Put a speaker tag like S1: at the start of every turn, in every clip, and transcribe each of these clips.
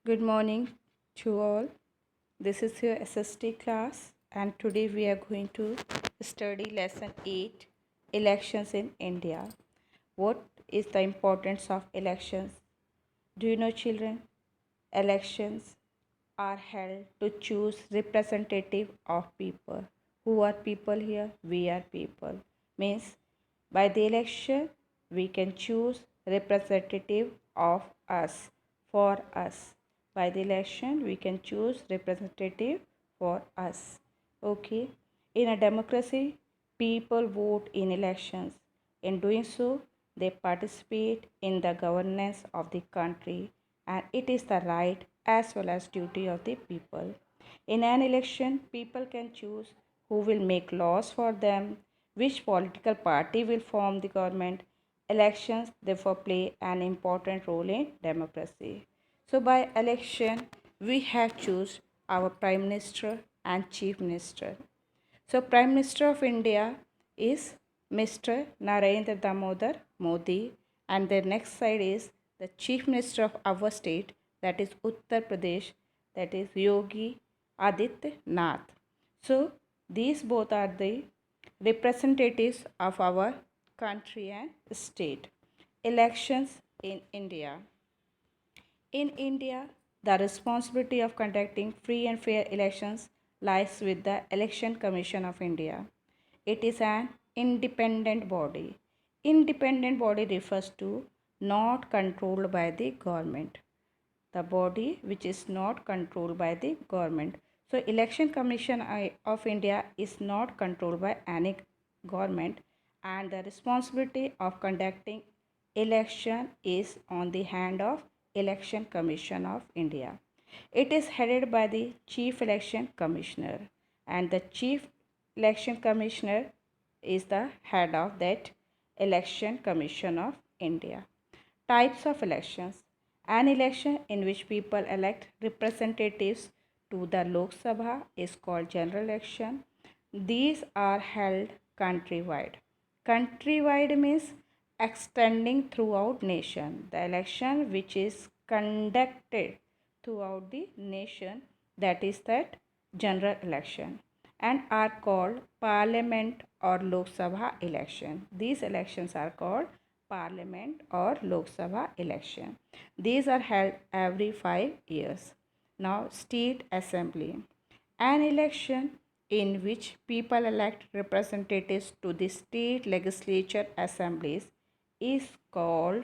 S1: Good morning to all. This is your SST class, and today we are going to study lesson 8, elections in India. What is the importance of elections? Do you know, children? Elections are held to choose representative of people. Who are people here? We are people. Means by the election we can choose representative of us for us. By the election we can choose representative for us. Okay. In a democracy, people vote in elections. In doing so, they participate in the governance of the country, and it is the right as well as duty of the people. In an election, people can choose who will make laws for them, which political party will form the government. Elections therefore play an important role in democracy. So by election, we have choose our Prime Minister and Chief Minister. So Prime Minister of India is Mr. Narendra Damodar Modi, and the next side is the Chief Minister of our state, that is Uttar Pradesh, that is Yogi Adityanath. So these both are the representatives of our country and state. Elections in India. In India, the responsibility of conducting free and fair elections lies with the Election Commission of India. It is an independent body. Independent body refers to not controlled by the government. The body which is not controlled by the government. So Election Commission of India is not controlled by any government, and the responsibility of conducting election is on the hand of Election Commission of India. It is headed by the Chief Election Commissioner, and the Chief Election Commissioner is the head of that Election Commission of India. Types of elections. An election in which people elect representatives to the Lok Sabha is called general election. These are held countrywide. Countrywide means extending throughout nation. The election which is conducted throughout the nation, that is that general election, and are called parliament or Lok Sabha election. These elections are called parliament or Lok Sabha election. These are held every 5 years. Now, state assembly. An election in which people elect representatives to the state legislature assemblies is called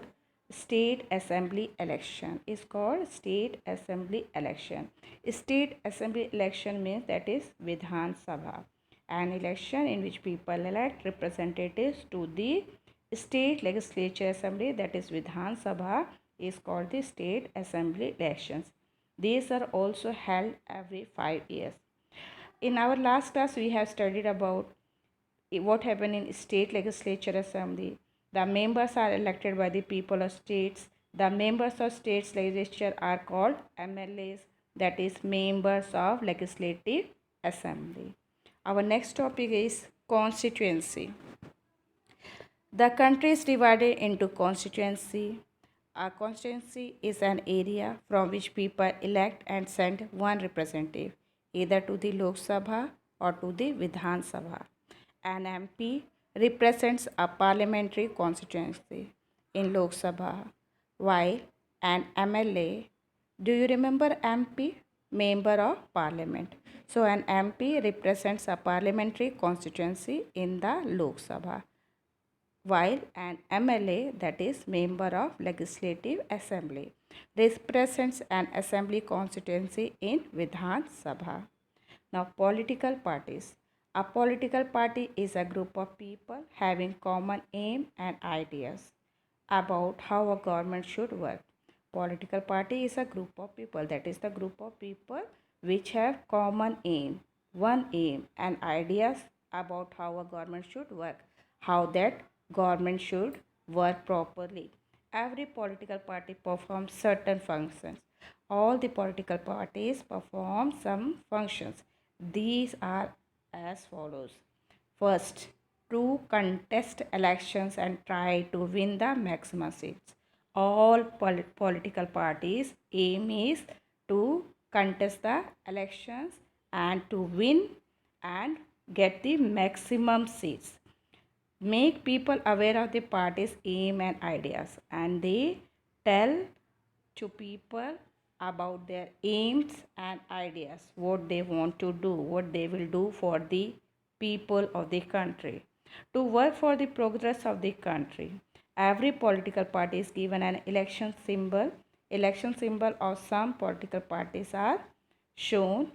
S1: state assembly election. Is called state assembly election. State assembly election means that is Vidhan Sabha. An election in which people elect representatives to the state legislature assembly, that is Vidhan Sabha, is called the state assembly elections. These are also held every 5 years. In our last class, we have studied about what happened in state legislature assembly. The members are elected by the people of states. The members of states legislature are called MLAs, that is members of legislative assembly. Our next topic is constituency. The country is divided into constituency. A constituency is an area from which people elect and send one representative, either to the Lok Sabha or to the Vidhan Sabha. An MP represents a parliamentary constituency in Lok Sabha, while an MLA, do you remember MP? Member of Parliament. So an MP represents a parliamentary constituency in the Lok Sabha, while an MLA, that is member of legislative assembly, represents an assembly constituency in Vidhan Sabha. Now, political parties. A political party is a group of people having common aim and ideas about how a government should work. Political party is a group of people, that is the group of people which have common aim, one aim and ideas about how a government should work, how that government should work properly. Every political party performs certain functions. All the political parties perform some functions. These are as follows. First, to contest elections and try to win the maximum seats. All political parties aim is to contest the elections and to win and get the maximum seats. Make people aware of the party's aim and ideas, and they tell to people about their aims and ideas, what they want to do, what they will do for the people of the country, to work for the progress of the country. Every political party is given an election symbol. Election symbol of some political parties are shown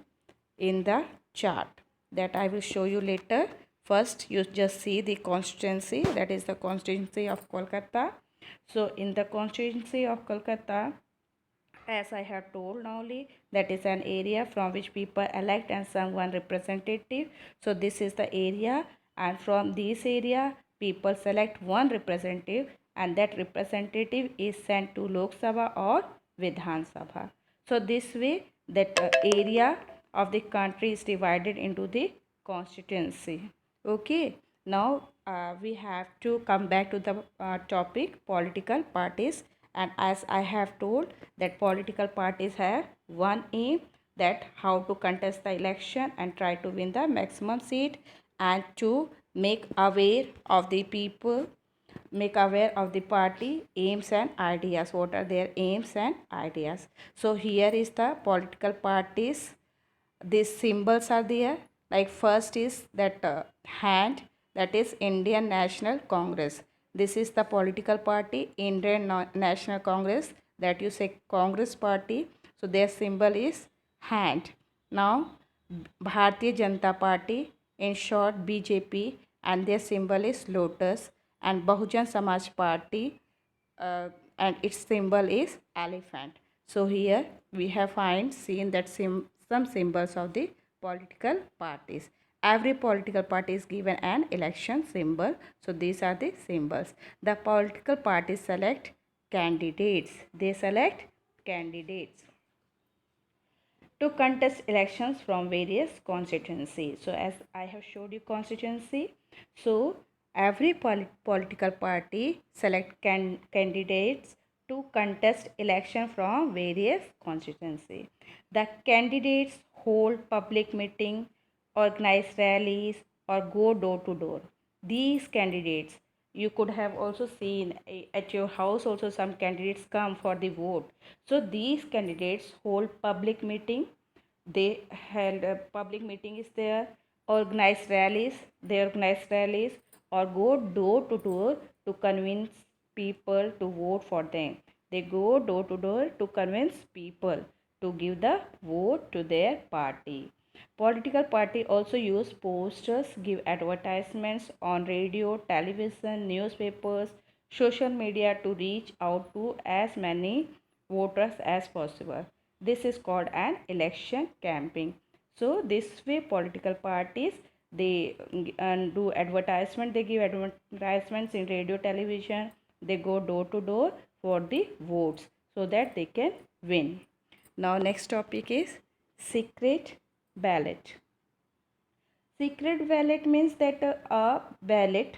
S1: in the chart that I will show you later. First, you just see the constituency, that is the constituency of Kolkata. So in the constituency of Kolkata, as I have told only, that is an area from which people elect and some one representative. So this is the area, and from this area people select one representative, and that representative is sent to Lok Sabha or Vidhan Sabha. So this way that area of the country is divided into the constituency. Okay, now we have to come back to the topic political parties. And as I have told that political parties have one aim, that how to contest the election and try to win the maximum seat, and to make aware of the people, make aware of the party aims and ideas, what are their aims and ideas. So here is the political parties, these symbols are there. Like first is that hand, that is Indian National Congress. This is the political party Indian National Congress, that you say Congress party. So their symbol is hand. Now Bharatiya Janata Party, in short BJP, and their symbol is lotus. And Bahujan Samaj Party, and its symbol is elephant. So here we have seen that some symbols of the political parties. Every political party is given an election symbol. So these are the symbols. The political parties select candidates. They select candidates to contest elections from various constituencies. So as I have showed you constituency, so every political party select candidates to contest election from various constituency. The candidates hold public meeting, organize rallies, or go door to door. These candidates, you could have also seen at your house also some candidates come for the vote. So these candidates hold public meeting, they held a public meeting is there, organize rallies, they organize rallies, or go door to door to convince people to vote for them. They go door to door to convince people to give the vote to their party. Political party also use posters, give advertisements on radio, television, newspapers, social media to reach out to as many voters as possible. This is called an election campaign. So this way political parties, they do advertisement, they give advertisements in radio, television, they go door to door for the votes so that they can win. Now next topic is secret ballot. Secret ballot means that a ballot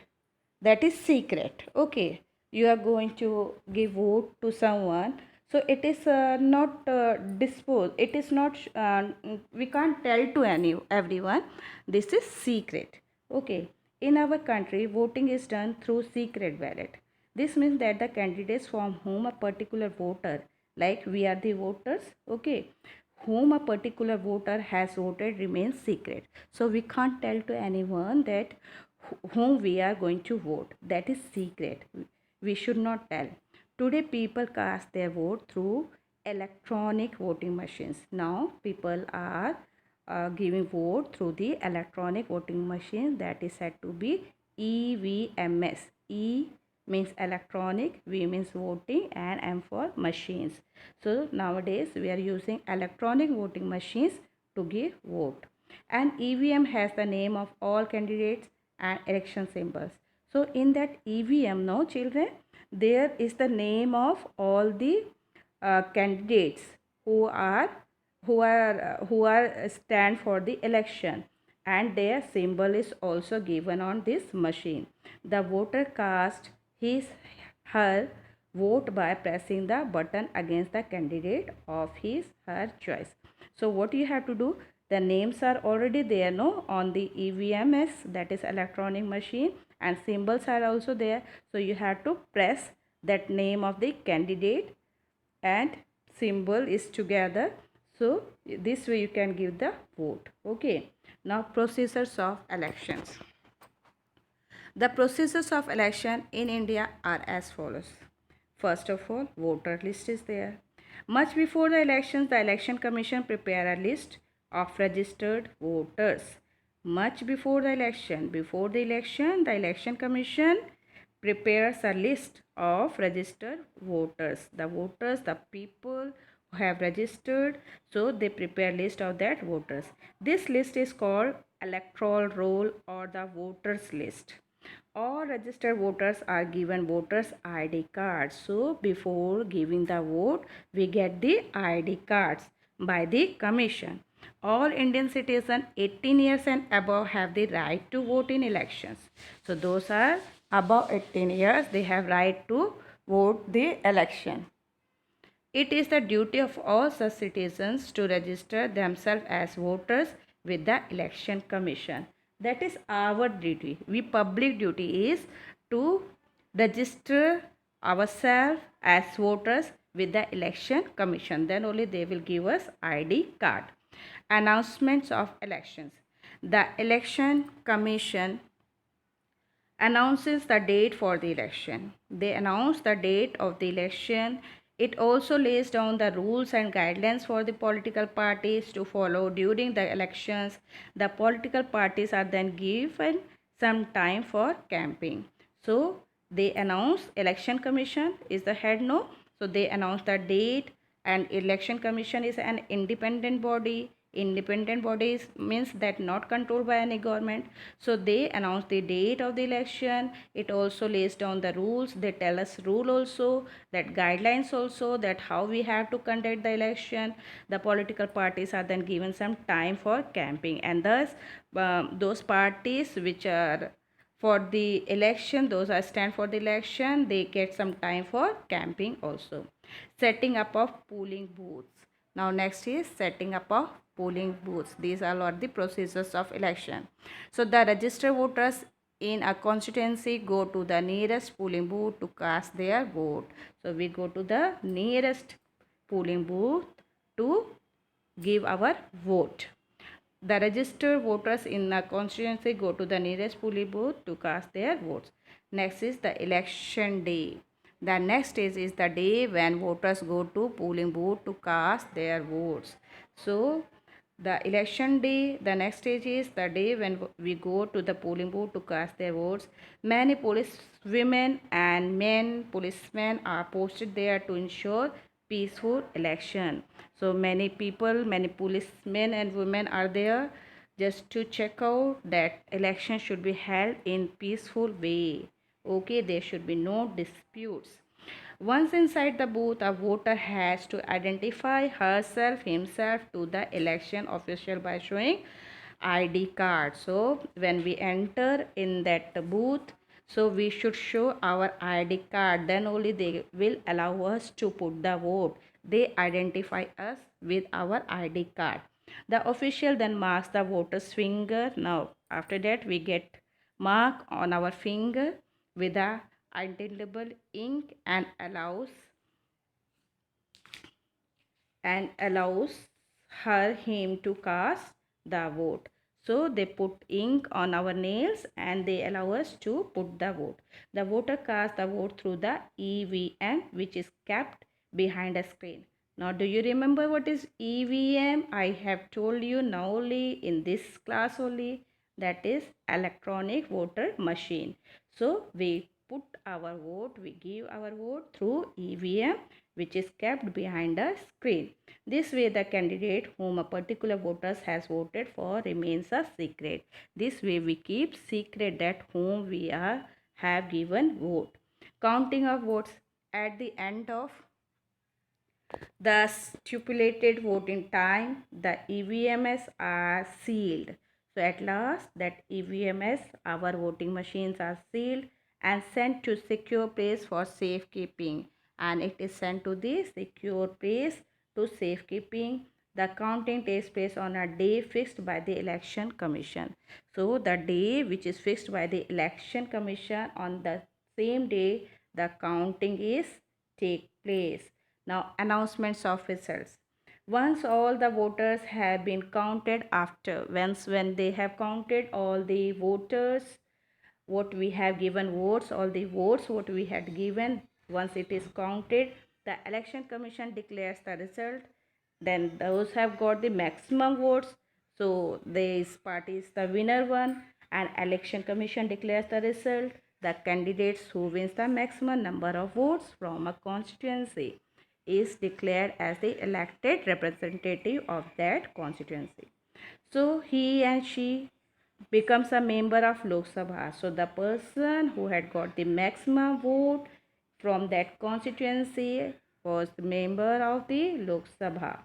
S1: that is secret. Okay, you are going to give vote to someone, so it is not disposed, it is not we can't tell to everyone, this is secret. Okay, in our country voting is done through secret ballot. This means that the candidates from whom a particular voter, like we are the voters, okay, whom a particular voter has voted remains secret. So we can't tell to anyone that whom we are going to vote. That is secret. We should not tell. Today people cast their vote through electronic voting machines. Now people are giving vote through the electronic voting machine, that is said to be EVMS. E means electronic, V means voting, and M for machines. So nowadays we are using electronic voting machines to give vote. And EVM has the name of all candidates and election symbols. So in that EVM, no children, there is the name of all the candidates who are stand for the election, and their symbol is also given on this machine. The voter cast his her vote by pressing the button against the candidate of his her choice. So what you have to do, the names are already there no on the EVMS, that is electronic machine, and symbols are also there. So you have to press that name of the candidate and symbol is together, so this way you can give the vote. Okay, now procedures of elections. The procedures of election in India are as follows. First of all, voter list is there. Much before the elections, the Election Commission prepare a list of registered voters. Much before the election, the Election Commission prepares a list of registered voters. The voters, the people who have registered, so they prepare list of that voters. This list is called electoral roll or the voters list. All registered voters are given voters ID cards. So before giving the vote, we get the ID cards by the commission. All Indian citizens 18 years and above have the right to vote in elections. So those are above 18 years, they have right to vote the election. It is the duty of all such citizens to register themselves as voters with the Election Commission. That is our duty. We public duty is to register ourselves as voters with the Election Commission. Then only they will give us ID card. Announcements of elections. The Election Commission announces the date for the election. They announce the date of the election. It also lays down the rules and guidelines for the political parties to follow during the elections. The political parties are then given some time for campaign. So they announce, election commission is the head no. So they announce the date, and election commission is an independent body. Independent bodies means that not controlled by any government. So they announce the date of the election. It also lays down the rules. They tell us rule also, that guidelines also, that how we have to conduct the election. The political parties are then given some time for camping, and thus those parties which are for the election, those are stand for the election, they get some time for camping also. Setting up of polling booths. Now next is setting up of polling booths. These are all the procedures of election. So the registered voters in a constituency go to the nearest polling booth to cast their vote. So we go to the nearest polling booth to give our vote. The registered voters in a constituency go to the nearest polling booth to cast their votes. Next is the election day. The next stage is the day when voters go to polling booth to cast their votes. So the election day, the next stage is the day when we go to the polling booth to cast their votes. Many police women and men policemen are posted there to ensure peaceful election. So many people, many policemen and women are there just to check out that election should be held in peaceful way. Okay, there should be no disputes. Once inside the booth, a voter has to identify herself, himself to the election official by showing ID card. So when we enter in that booth, so we should show our ID card. Then only they will allow us to put the vote. They identify us with our ID card. The official then marks the voter's finger. Now after that we get mark on our finger with a indelible ink and allows her him to cast the vote. So they put ink on our nails and they allow us to put the vote. The voter casts the vote through the EVM, which is kept behind a screen. Now do you remember what is EVM? I have told you now only in this class only, that is electronic voter machine. So we put our vote, we give our vote through EVM, which is kept behind a screen. This way the candidate whom a particular voter has voted for remains a secret. This way we keep secret that whom we have given vote. Counting of votes. At the end of the stipulated voting time, the EVMs are sealed. So at last that EVMs, our voting machines, are sealed and sent to secure place for safekeeping. and it is sent to the secure place to safekeeping. The counting takes place on a day fixed by the election commission. So the day which is fixed by the election commission, on the same day the counting is take place. Now announcements of results. Once all the voters have been counted, after once when they have counted all the voters, what we have given votes, all the votes what we had given, once it is counted, the election commission declares the result. Then those have got the maximum votes, so this party is the winner one, and election commission declares the result. The candidates who wins the maximum number of votes from a constituency is declared as the elected representative of that constituency. So he and she becomes a member of Lok Sabha. So the person who had got the maximum vote from that constituency was the member of the Lok Sabha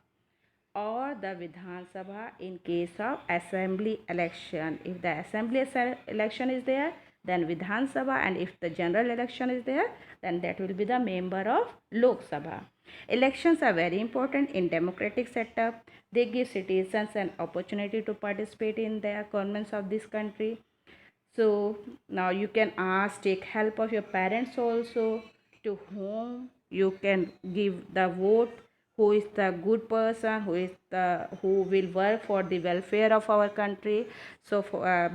S1: or the Vidhan Sabha in case of assembly election. If the assembly election is there, then Vidhan Sabha, and if the general election is there, then that will be the member of Lok Sabha. Elections are very important in democratic setup. They give citizens an opportunity to participate in the governments of this country. So now you can ask, take help of your parents also, to whom you can give the vote, who is the good person, who will work for the welfare of our country. So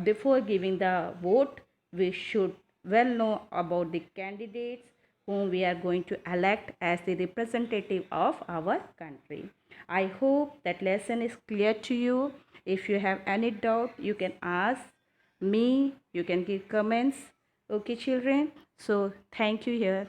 S1: before giving the vote, we should well know about the candidates whom we are going to elect as the representative of our country. I hope that lesson is clear to you. If you have any doubt, you can ask me, you can give comments. Okay children, so thank you here.